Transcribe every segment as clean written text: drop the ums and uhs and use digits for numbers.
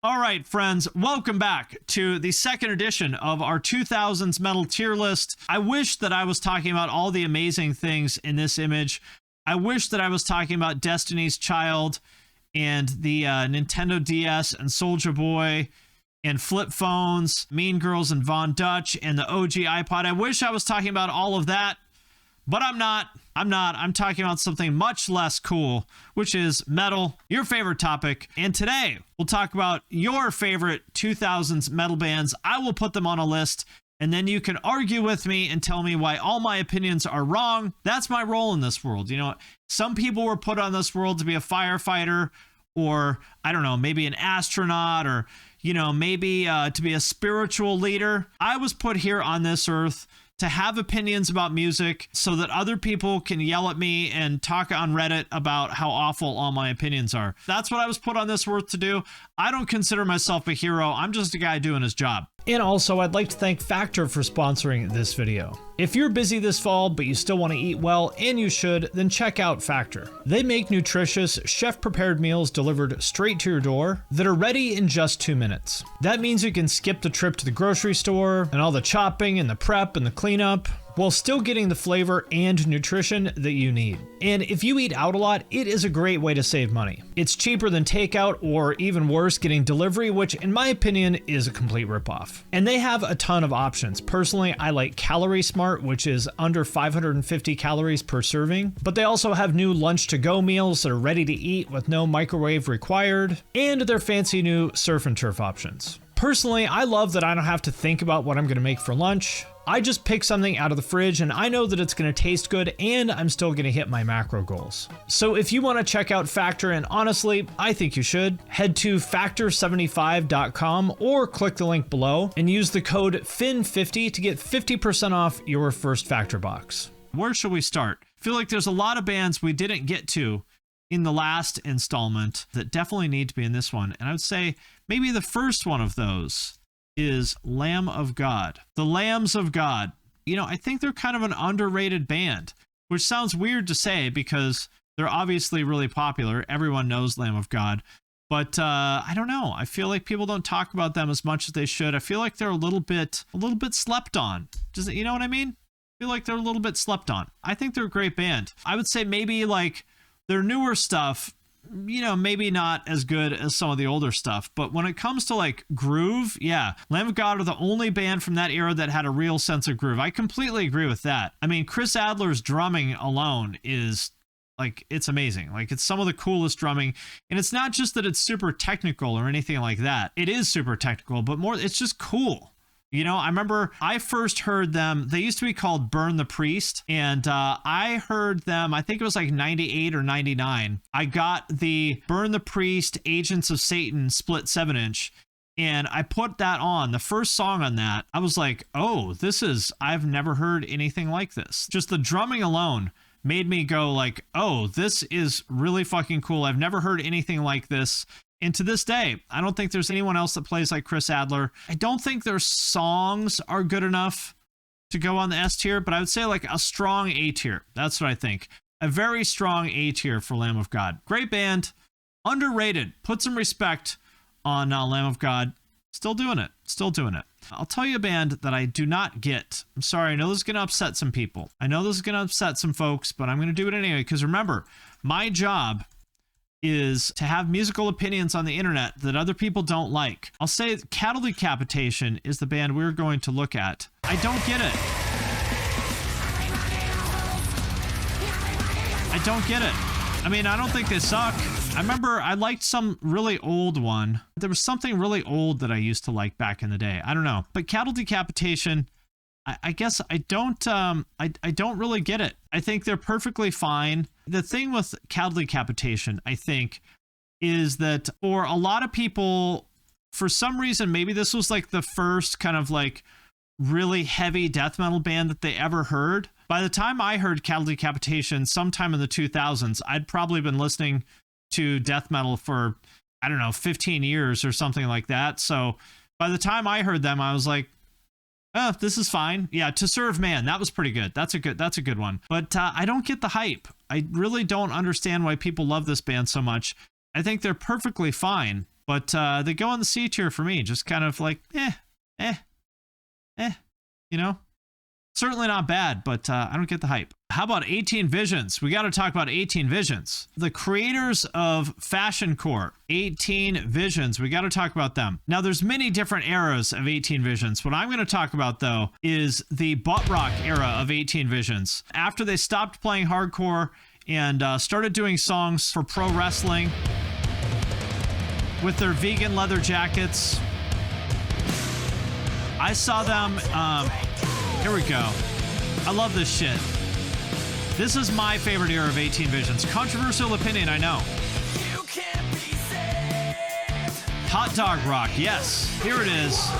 All right, friends, welcome back to the second edition of our 2000s metal tier list. I wish that I was talking about all the amazing things in this image. I wish that I was talking about Destiny's Child and the Nintendo DS and Soulja Boy and flip phones, Mean Girls and Von Dutch and the OG iPod. I wish I was talking about all of that, but I'm not. I'm talking about something much less cool, which is metal, your favorite topic. And today we'll talk about your favorite 2000s metal bands. I will put them on a list, and then you can argue with me and tell me why all my opinions are wrong. That's my role in this world. You know, some people were put on this world to be a firefighter, or I don't know, maybe an astronaut, or, you know, maybe to be a spiritual leader. I was put here on this earth to have opinions about music so that other people can yell at me and talk on Reddit about how awful all my opinions are. That's what I was put on this earth to do. I don't consider myself a hero. I'm just a guy doing his job. And also, I'd like to thank Factor for sponsoring this video. If you're busy this fall, but you still want to eat well, and you should, then check out Factor. They make nutritious, chef-prepared meals delivered straight to your door that are ready in just 2 minutes. That means you can skip the trip to the grocery store and all the chopping and the prep and the cleanup, while still getting the flavor and nutrition that you need. And if you eat out a lot, it is a great way to save money. It's cheaper than takeout, or even worse, getting delivery, which in my opinion is a complete ripoff. And they have a ton of options. Personally, I like Calorie Smart, which is under 550 calories per serving, but they also have new lunch to go meals that are ready to eat with no microwave required, and their fancy new surf and turf options. Personally, I love that I don't have to think about what I'm gonna make for lunch. I just pick something out of the fridge and I know that it's gonna taste good and I'm still gonna hit my macro goals. So if you wanna check out Factor, and honestly, I think you should, head to factor75.com or click the link below and use the code FIN50 to get 50% off your first Factor box. Where should we start? I feel like there's a lot of bands we didn't get to in the last installment that definitely need to be in this one. And I would say maybe the first one of those is Lamb of God. The Lambs of God. You know, I think they're kind of an underrated band, which sounds weird to say because they're obviously really popular. Everyone knows Lamb of God. But I don't know. I feel like people don't talk about them as much as they should. I feel like they're a little bit slept on. Does it, you know what I mean? I feel like they're a little bit slept on. I think they're a great band. I would say maybe like their newer stuff, you know, maybe not as good as some of the older stuff, but when it comes to like groove, yeah, Lamb of God are the only band from that era that had a real sense of groove. I completely agree with that. I mean, Chris Adler's drumming alone is like, it's amazing. Like, it's some of the coolest drumming, and it's not just that it's super technical or anything like that. It is super technical, but more, it's just cool. You know, I remember I first heard them, they used to be called Burn the Priest, and I heard them, I think it was like 98 or 99. I got the Burn the Priest Agents of Satan split 7-inch, and I put that on, the first song on that. I was like, oh, I've never heard anything like this. Just the drumming alone made me go like, oh, this is really fucking cool. I've never heard anything like this. And to this day, I don't think there's anyone else that plays like Chris Adler. I don't think their songs are good enough to go on the S tier, but I would say like a strong A tier. That's what I think. A very strong A tier for Lamb of God. Great band, underrated. Put some respect on Lamb of God. Still doing it. Still doing it. I'll tell you a band that I do not get. I'm sorry. I know this is going to upset some people. I know this is going to upset some folks, but I'm going to do it anyway, because remember, my job is to have musical opinions on the internet that other people don't like. I'll say Cattle Decapitation is the band we're going to look at. I don't get it. I don't get it. I mean, I don't think they suck. I remember I liked some really old one. There was something really old that I used to like back in the day. I don't know. But Cattle Decapitation, I guess I don't really get it. I think they're perfectly fine. The thing with Cattle Decapitation, I think, is that for a lot of people, for some reason, maybe this was like the first kind of like really heavy death metal band that they ever heard. By the time I heard Cattle Decapitation sometime in the 2000s, I'd probably been listening to death metal for, I don't know, 15 years or something like that. So by the time I heard them, I was like, oh, this is fine. Yeah, To Serve Man, that was pretty good. That's a good one. But I don't get the hype. I really don't understand why people love this band so much. I think they're perfectly fine. But they go in the C tier for me, just kind of like, you know? Certainly not bad, but I don't get the hype. How about 18 Visions? We got to talk about 18 Visions. The creators of Fashion Core, 18 Visions. We got to talk about them. Now, there's many different eras of 18 Visions. What I'm going to talk about, though, is the butt rock era of 18 Visions. After they stopped playing hardcore and started doing songs for pro wrestling with their vegan leather jackets, I saw them... here we go. I love this shit. This is my favorite era of 18 Visions. Controversial opinion, I know. Hot dog rock, yes. Here it is.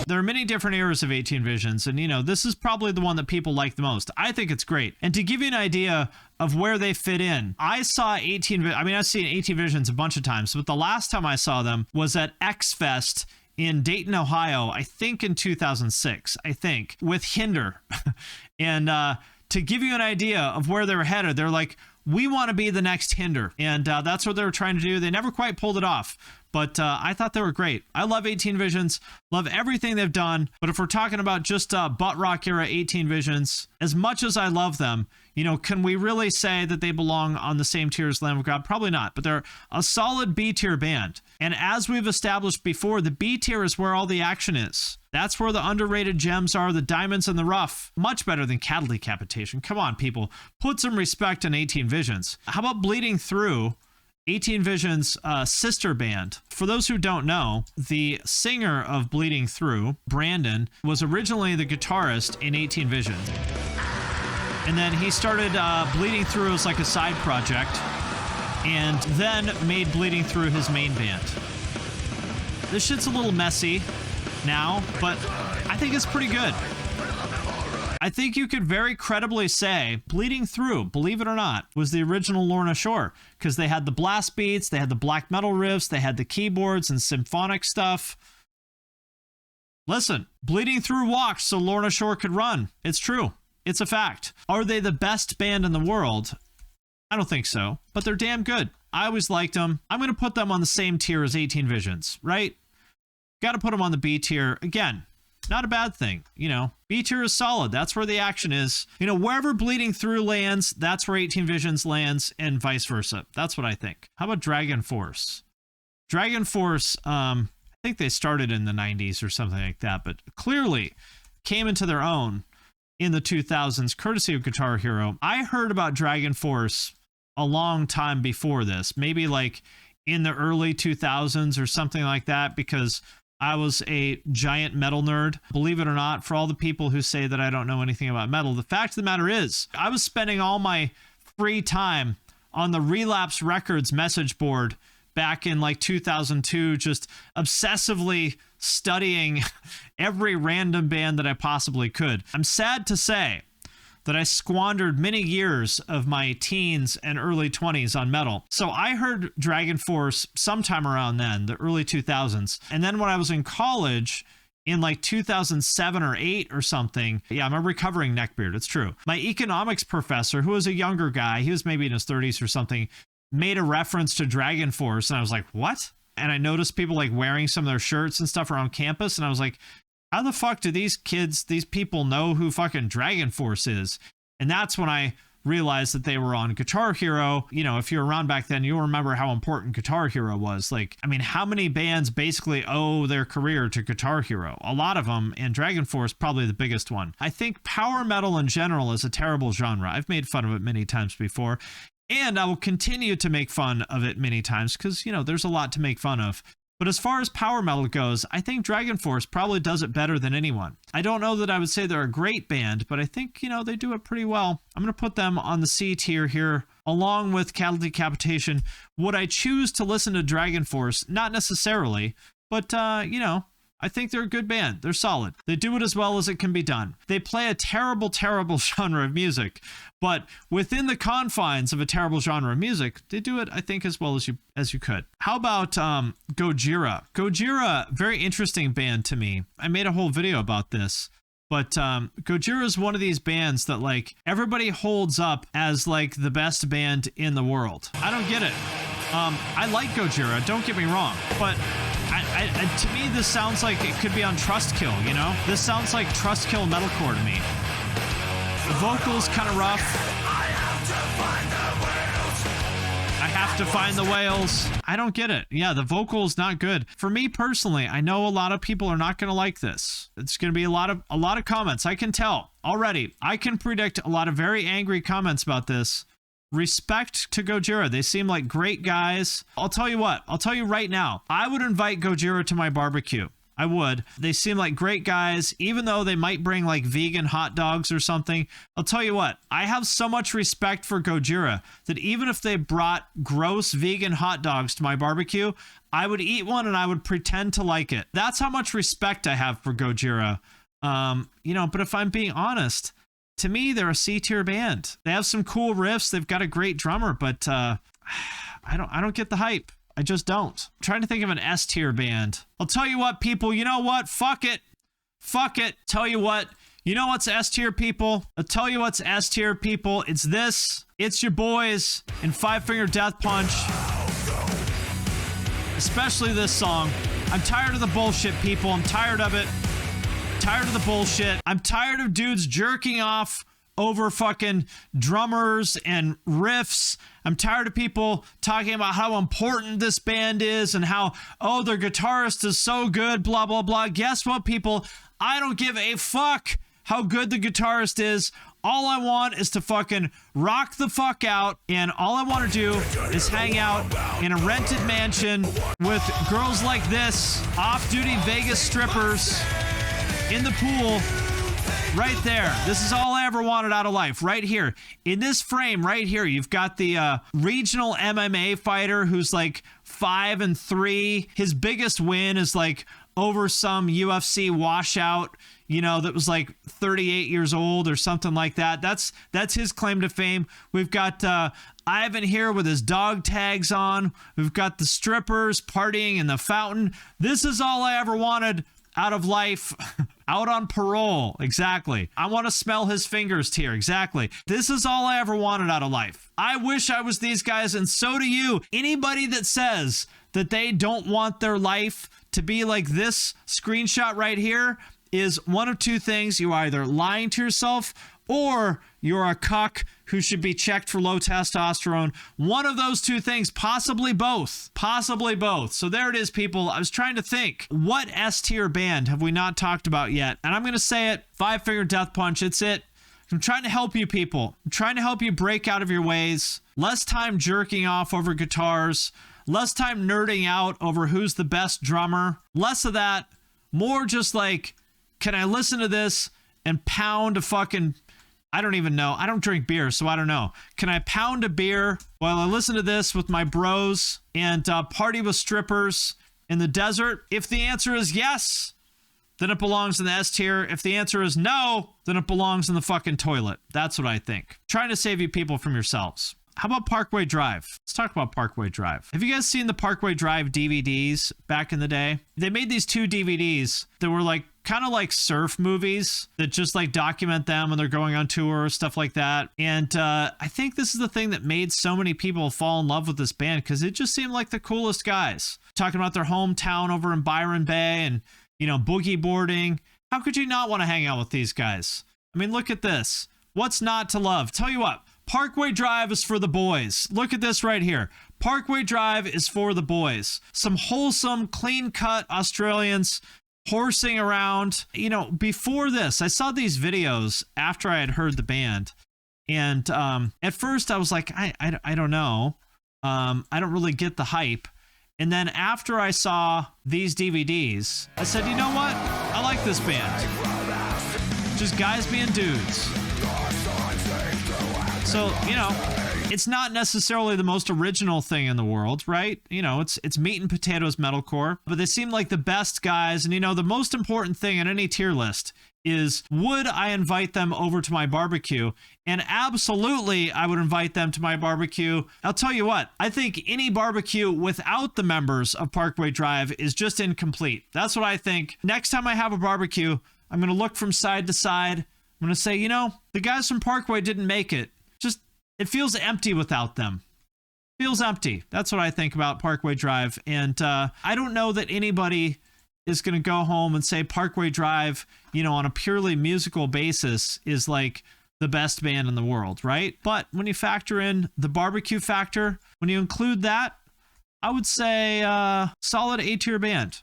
There are many different eras of 18 Visions, and you know, this is probably the one that people like the most. I think it's great. And to give you an idea of where they fit in, I've seen 18 Visions a bunch of times, but the last time I saw them was at X Fest in Dayton, Ohio, I think in 2006, with Hinder. And to give you an idea of where they were headed, they're like, we want to be the next Hinder. And that's what they were trying to do. They never quite pulled it off, but I thought they were great. I love 18 Visions, love everything they've done. But if we're talking about just butt rock era 18 Visions, as much as I love them, you know, can we really say that they belong on the same tier as Lamb of God? Probably not, but they're a solid B tier band. And as we've established before, the B tier is where all the action is. That's where the underrated gems are, the diamonds in the rough. Much better than Cattle Decapitation. Come on, people. Put some respect in 18 Visions. How about Bleeding Through? 18 Visions' sister band. For those who don't know, the singer of Bleeding Through, Brandon, was originally the guitarist in 18 Visions. And then he started Bleeding Through as like a side project, and then made Bleeding Through his main band. This shit's a little messy now, but I think it's pretty good. I think you could very credibly say Bleeding Through, believe it or not, was the original Lorna Shore, because they had the blast beats, they had the black metal riffs, they had the keyboards and symphonic stuff. Listen, Bleeding Through walked so Lorna Shore could run. It's true. It's a fact. Are they the best band in the world? I don't think so, but they're damn good. I always liked them. I'm going to put them on the same tier as 18 Visions, right? Got to put them on the B tier. Again, not a bad thing. You know, B tier is solid. That's where the action is. You know, wherever Bleeding Through lands, that's where 18 Visions lands, and vice versa. That's what I think. How about Dragonforce? Dragonforce, I think they started in the 90s or something like that, but clearly came into their own in the 2000s, courtesy of Guitar Hero. I heard about Dragonforce a long time before this, maybe like in the early 2000s or something like that, because I was a giant metal nerd. Believe it or not, for all the people who say that I don't know anything about metal, the fact of the matter is, I was spending all my free time on the Relapse Records message board back in like 2002, just obsessively studying every random band that I possibly could. I'm sad to say that I squandered many years of my teens and early 20s on metal. So I heard Dragonforce sometime around then, the early 2000s. And then when I was in college in like 2007 or 8 or something, yeah, I'm a recovering neckbeard, it's true. My economics professor, who was a younger guy, he was maybe in his 30s or something, made a reference to Dragonforce, and I was like, what? And I noticed people like wearing some of their shirts and stuff around campus, and I was like, how the fuck do these people know who fucking Dragonforce is? And that's when I realized that they were on Guitar Hero. You know, if you're around back then, you'll remember how important Guitar Hero was. Like, I mean, how many bands basically owe their career to Guitar Hero? A lot of them, and Dragonforce probably the biggest one. I think power metal in general is a terrible genre. I've made fun of it many times before, and I will continue to make fun of it many times because, you know, there's a lot to make fun of. But as far as power metal goes, I think Dragonforce probably does it better than anyone. I don't know that I would say they're a great band, but I think, you know, they do it pretty well. I'm going to put them on the C tier here, along with Cattle Decapitation. Would I choose to listen to Dragonforce? Not necessarily, but, you know, I think they're a good band. They're solid. They do it as well as it can be done. They play a terrible, terrible genre of music, but within the confines of a terrible genre of music, they do it, I think, as well as you could. How about Gojira? Gojira, very interesting band to me. I made a whole video about this. But Gojira is one of these bands that like everybody holds up as like the best band in the world. I don't get it. I like Gojira, don't get me wrong, but to me this sounds like it could be on Trustkill, you know? This sounds like Trustkill metalcore to me. The vocals kind of rough. I have to find the whales. I don't get it. Yeah, the vocal's not good. For me personally, I know a lot of people are not going to like this. It's going to be a lot of comments. I can tell already. I can predict a lot of very angry comments about this. Respect to Gojira. They seem like great guys. I'll tell you what. I'll tell you right now. I would invite Gojira to my barbecue. I would. They seem like great guys, even though they might bring like vegan hot dogs or something. I'll tell you what, I have so much respect for Gojira that even if they brought gross vegan hot dogs to my barbecue, I would eat one and I would pretend to like it. That's how much respect I have for Gojira. You know, but if I'm being honest, to me, they're a C-tier band. They have some cool riffs. They've got a great drummer, but I don't get the hype. I just don't. I'm trying to think of an S-tier band. I'll tell you what, people. You know what? Fuck it. Fuck it. Tell you what. You know what's S-tier, people? I'll tell you what's S-tier, people. It's this. It's your boys in Five Finger Death Punch. Especially this song. I'm tired of the bullshit, people. I'm tired of it. Tired of the bullshit. I'm tired of dudes jerking off over fucking drummers and riffs. I'm tired of people talking about how important this band is and how, oh, their guitarist is so good, blah, blah, blah. Guess what, people? I don't give a fuck how good the guitarist is. All I want is to fucking rock the fuck out, and all I want to do is hang out in a rented mansion with girls like this, off-duty Vegas strippers in the pool. Right there. This is all I ever wanted out of life. Right here. In this frame right here, you've got the regional MMA fighter who's like 5-3. His biggest win is like over some UFC washout, you know, that was like 38 years old or something like that. That's his claim to fame. We've got Ivan here with his dog tags on. We've got the strippers partying in the fountain. This is all I ever wanted out of life. Out on parole. Exactly. I want to smell his fingers here. Exactly. This is all I ever wanted out of life. I wish I was these guys, and so do you. Anybody that says that they don't want their life to be like this screenshot right here is one of two things. You're either lying to yourself or you're a cuck who should be checked for low testosterone. One of those two things, possibly both. Possibly both. So there it is, people. I was trying to think, what S-tier band have we not talked about yet? And I'm going to say it, Five Finger Death Punch. It's it. I'm trying to help you, people. I'm trying to help you break out of your ways. Less time jerking off over guitars. Less time nerding out over who's the best drummer. Less of that. More just like, can I listen to this and pound a fucking... I don't even know. I don't drink beer, so I don't know. Can I pound a beer while I listen to this with my bros and party with strippers in the desert? If the answer is yes, then it belongs in the S tier. If the answer is no, then it belongs in the fucking toilet. That's what I think. Trying to save you people from yourselves. How about Parkway Drive? Let's talk about Parkway Drive. Have you guys seen the Parkway Drive DVDs back in the day? They made these two DVDs that were like kind of like surf movies that just like document them when they're going on tour, stuff like that. And I think this is the thing that made so many people fall in love with this band, because it just seemed like the coolest guys. Talking about their hometown over in Byron Bay and, you know, boogie boarding. How could you not want to hang out with these guys? I mean, look at this. What's not to love? Tell you what. Parkway Drive is for the boys. Look at this right here. Parkway Drive is for the boys. Some wholesome, clean-cut Australians horsing around. You know, before this, I saw these videos after I had heard the band. And at first I was like, I don't know. I don't really get the hype. And then after I saw these DVDs, I said, you know what? I like this band. Just guys being dudes. So, you know, it's not necessarily the most original thing in the world, right? You know, it's meat and potatoes metalcore, but they seem like the best guys. And, you know, the most important thing on any tier list is, would I invite them over to my barbecue? And absolutely, I would invite them to my barbecue. I'll tell you what, I think any barbecue without the members of Parkway Drive is just incomplete. That's what I think. Next time I have a barbecue, I'm going to look from side to side. I'm going to say, you know, the guys from Parkway didn't make it. Just, it feels empty without them. feels empty. That's what I think about Parkway Drive. And I don't know that anybody is going to go home and say Parkway Drive, you know, on a purely musical basis is like the best band in the world, right? But when you factor in the barbecue factor, when you include that, I would say solid A-tier band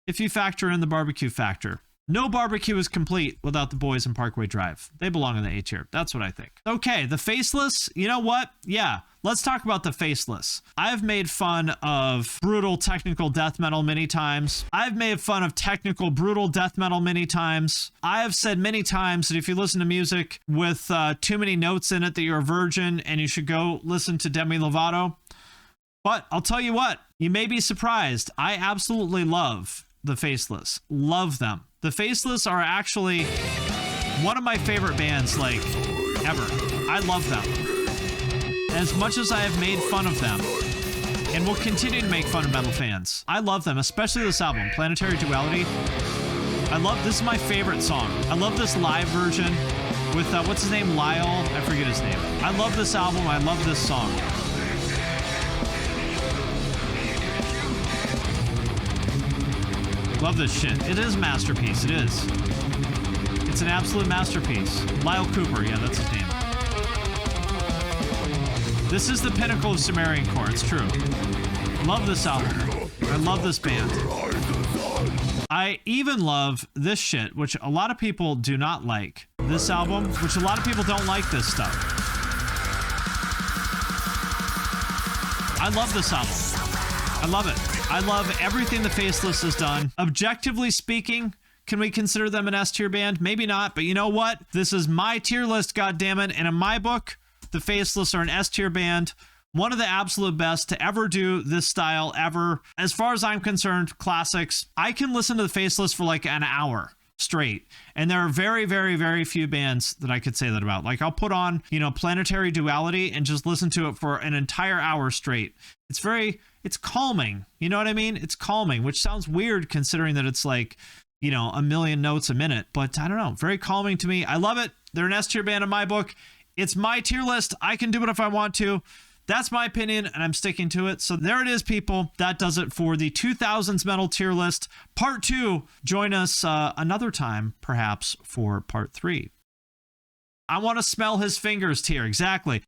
if you factor in the barbecue factor. No barbecue is complete without the boys in Parkway Drive. They belong in the A tier. That's what I think. Okay, the Faceless. You know what? Yeah, let's talk about the Faceless. I've made fun of brutal technical death metal many times. I've made fun of technical brutal death metal many times. I have said many times that if you listen to music with too many notes in it, that you're a virgin and you should go listen to Demi Lovato. But I'll tell you what, you may be surprised. I absolutely love the Faceless. Love them. The Faceless are actually one of my favorite bands, like, ever. I love them. As much as I have made fun of them, and will continue to make fun of metal fans, I love them, especially this album, Planetary Duality. This is my favorite song. I love this live version with, what's his name, Lyle? I forget his name. I love this album. I love this song. Love this shit. It is a masterpiece. It is. It's an absolute masterpiece. Lyle Cooper. Yeah, that's his name. This is the pinnacle of Sumerian core. It's true. Love this album. I love this band. I even love this shit, which a lot of people do not like. This album, which a lot of people don't like this stuff. I love this album. I love it. I love everything the Faceless has done. Objectively speaking, can we consider them an S-tier band? Maybe not, but you know what? This is my tier list, goddammit, and in my book, the Faceless are an S-tier band. One of the absolute best to ever do this style ever. As far as I'm concerned, classics. I can listen to the Faceless for like an hour straight. And there are very, very, very few bands that I could say that about. Like I'll put on, you know, Planetary Duality and just listen to it for an entire hour straight. It's calming. You know what I mean? It's calming, which sounds weird considering that it's like, you know, a million notes a minute, but I don't know. Very calming to me. I love it. They're an S-tier band in my book. It's my tier list. I can do it if I want to. That's my opinion, and I'm sticking to it. So there it is, people. That does it for the 2000s metal tier list. Part 2. Join us another time, perhaps, for part 3. I want to smell his fingers tier. Exactly.